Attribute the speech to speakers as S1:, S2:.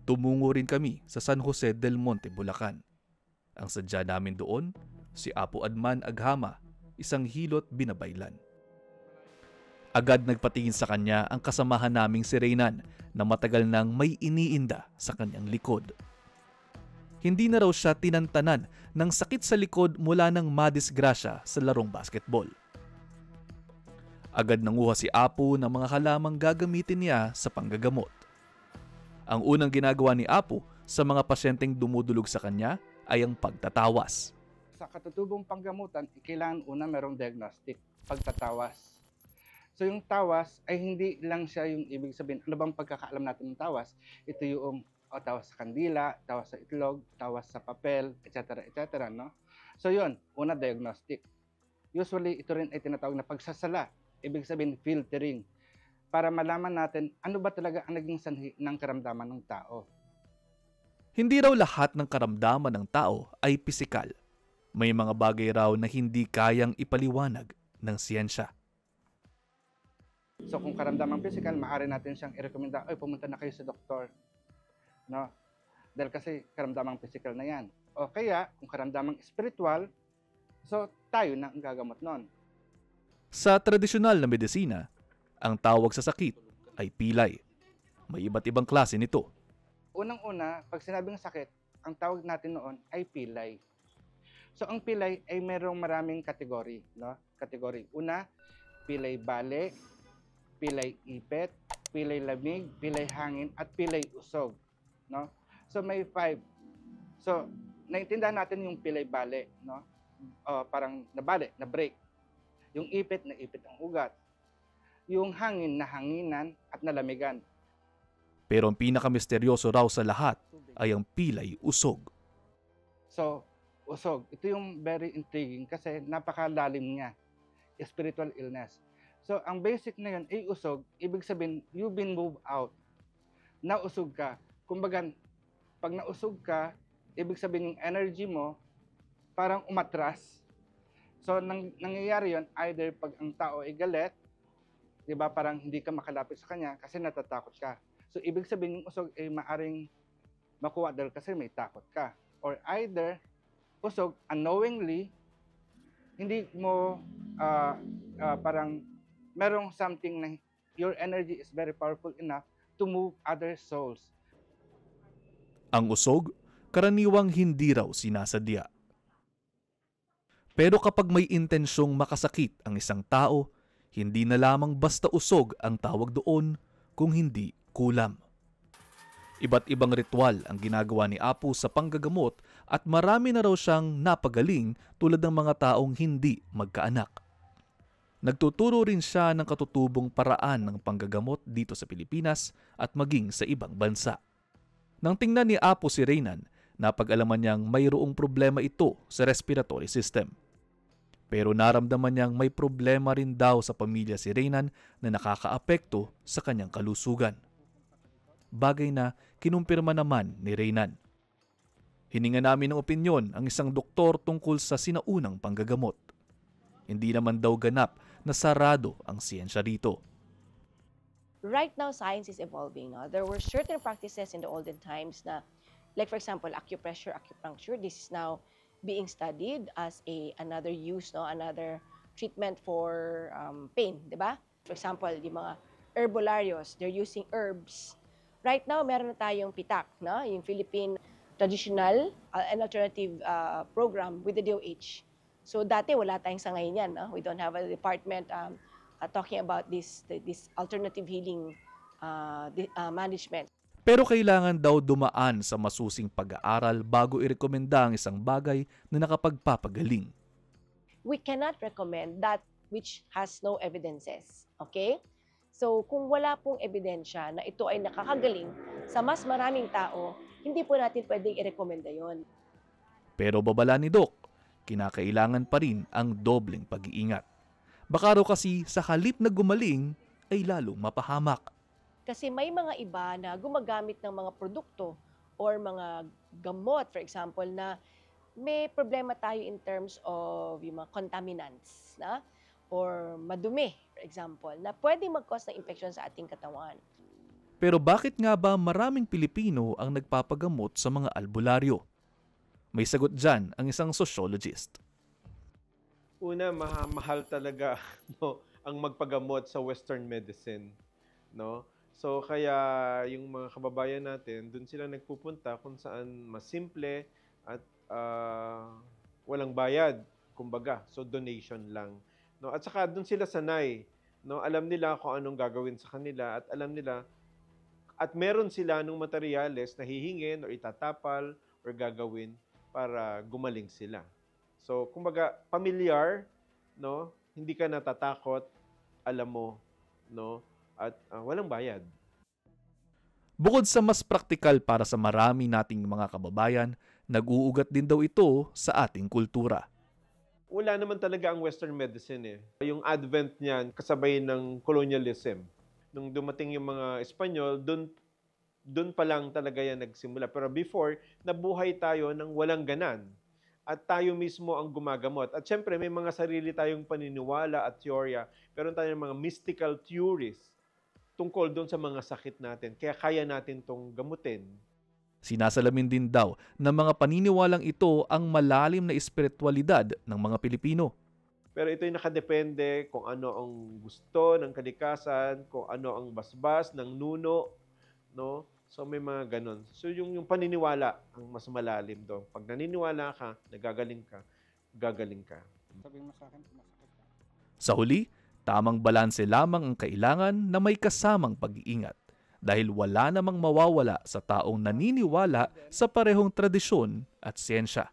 S1: tumungo rin kami sa San Jose del Monte, Bulacan. Ang sadya namin doon, si Apo Adman Aghama, isang hilot binabaylan. Agad nagpatingin sa kanya ang kasamahan naming si Reynan na matagal nang may iniinda sa kanyang likod. Hindi na raw siya tinantanan ng sakit sa likod mula nang madisgrasya sa larong basketball. Agad nanguha si Apo ng mga halamang gagamitin niya sa panggagamot. Ang unang ginagawa ni Apo sa mga pasyenteng dumudulog sa kanya ay ang pagtatawas.
S2: Sa katutubong panggamutan, kailangan una merong diagnostic, pagtatawas. So yung tawas ay hindi lang siya yung ibig sabihin, ano bang pagkakaalam natin ng tawas? Ito yung tawas sa kandila, tawas sa itlog, tawas sa papel, etc. etc. No? So yun, una diagnostic. Usually ito rin ay tinatawag na pagsasala, ibig sabihin filtering, para malaman natin ano ba talaga ang naging sanhi ng karamdaman ng tao.
S1: Hindi raw lahat ng karamdaman ng tao ay pisikal. May mga bagay raw na hindi kayang ipaliwanag ng siyensya.
S2: So kung karamdamang physical, maaari natin siyang i-recommenda, pumunta na kayo sa doktor. No? Dahil kasi karamdamang physical na yan. O kaya, kung karamdamang spiritual, so tayo na ang gagamot nun.
S1: Sa tradisyonal na medisina, ang tawag sa sakit ay pilay. May iba't ibang klase nito.
S2: Unang-una, pag sinabing sakit, ang tawag natin noon ay pilay. So ang pilay ay merong maraming kategory. No? Kategory. Una, pilay bale, pilay ipet, pilay lamig, pilay hangin, at pilay usog. No? So may 5. So naintindihan natin yung pilay bale, no? Parang nabale, na break. Yung ipit na ipit ang ugat. Yung hangin na hanginan at nalamigan.
S1: Pero ang pinakamisteryoso raw sa lahat ay ang pilay usog.
S2: So usog, ito yung very intriguing kasi napakalalim niya. Spiritual illness. So, ang basic na yun ay usog, ibig sabihin, you've been moved out. Nausog ka. Kumbaga, pag nausog ka, ibig sabihin yung energy mo, parang umatras. So, nangyayari yun, either pag ang tao ay galit, di ba, parang hindi ka makalapit sa kanya kasi natatakot ka. So, ibig sabihin yung usog ay maaring makuha dahil kasi may takot ka. Or either, usog, unknowingly, hindi mo parang merong something na your energy is very powerful enough to move other souls.
S1: Ang usog, karaniwang hindi raw sinasadya. Pero kapag may intensyong makasakit ang isang tao, hindi na lamang basta usog ang tawag doon kung hindi kulam. Iba't ibang ritual ang ginagawa ni Apo sa panggagamot at marami na raw siyang napagaling tulad ng mga taong hindi magkaanak. Nagtuturo rin siya ng katutubong paraan ng panggagamot dito sa Pilipinas at maging sa ibang bansa. Nang tingnan ni Apo si Reynan, napag-alaman niyang mayroong problema ito sa respiratory system. Pero naramdaman niyang may problema rin daw sa pamilya si Reynan na nakakaapekto sa kanyang kalusugan. Bagay na kinumpirma naman ni Reynan. Hininga namin ng opinyon ang isang doktor tungkol sa sinaunang panggagamot. Hindi naman daw ganap na sarado ang siyensya dito.
S3: Right now, science is evolving. No? There were certain practices in the olden times na, like for example, acupressure, acupuncture. This is now being studied as another use, no? Another treatment for pain, di ba? For example, yung mga herbolarios, they're using herbs. Right now, meron na tayong PITAC, no? Yung Philippine Traditional and Alternative Program with the DOH. So dati wala tayong sa ngayon yan. No? We don't have a department talking about this alternative healing management.
S1: Pero kailangan daw dumaan sa masusing pag-aaral bago irekomenda ang isang bagay na nakapagpapagaling.
S3: We cannot recommend that which has no evidences. Okay? So kung wala pong ebidensya na ito ay nakakagaling sa mas maraming tao, hindi po natin pwedeng irekomenda yon.
S1: Pero babala ni Doc, kinakailangan pa rin ang dobleng pag-iingat. Baka raw kasi sa halip na gumaling ay lalong mapahamak.
S3: Kasi may mga iba na gumagamit ng mga produkto or mga gamot, for example, na may problema tayo in terms of yung mga contaminants, na? Or madumi, for example, na pwedeng mag-cause ng infection sa ating katawan.
S1: Pero bakit nga ba maraming Pilipino ang nagpapagamot sa mga albularyo? May sagot dyan ang isang sociologist.
S4: Una, mahal talaga no, ang magpagamot sa Western medicine. No? So kaya yung mga kababayan natin, doon sila nagpupunta kung saan mas simple at walang bayad, kumbaga. So donation lang. No? At saka doon sila sanay. No? Alam nila kung anong gagawin sa kanila at alam nila at meron sila nung materyales na hihingin o itatapal or gagawin para gumaling sila. So, kumbaga, familiar, no? Hindi ka natatakot, alam mo, no? At walang bayad.
S1: Bukod sa mas praktikal para sa marami nating mga kababayan, nag-uugat din daw ito sa ating kultura.
S4: Wala naman talaga ang Western medicine eh. Yung advent niyan, kasabay ng colonialism. Nung dumating yung mga Espanyol, doon pa lang talaga yan nagsimula. Pero before, nabuhay tayo ng walang ganan. At tayo mismo ang gumagamot. At syempre, may mga sarili tayong paniniwala at teorya. Pero tayong mga mystical theories tungkol doon sa mga sakit natin. Kaya kaya natin tong gamutin.
S1: Sinasalamin din daw ng mga paniniwalang ito ang malalim na espiritualidad ng mga Pilipino.
S4: Pero ito'y nakadepende kung ano ang gusto ng kalikasan, kung ano ang basbas ng nuno, no? So may mga ganon. So yung paniniwala ang mas malalim doon. Pag naniniwala ka, nagagaling ka, gagaling ka.
S2: Sabihin mo sa akin, sumasakit ka.
S1: Sa huli, tamang balanse lamang ang kailangan na may kasamang pag-iingat dahil wala namang mawawala sa taong naniniwala sa parehong tradisyon at siyensya.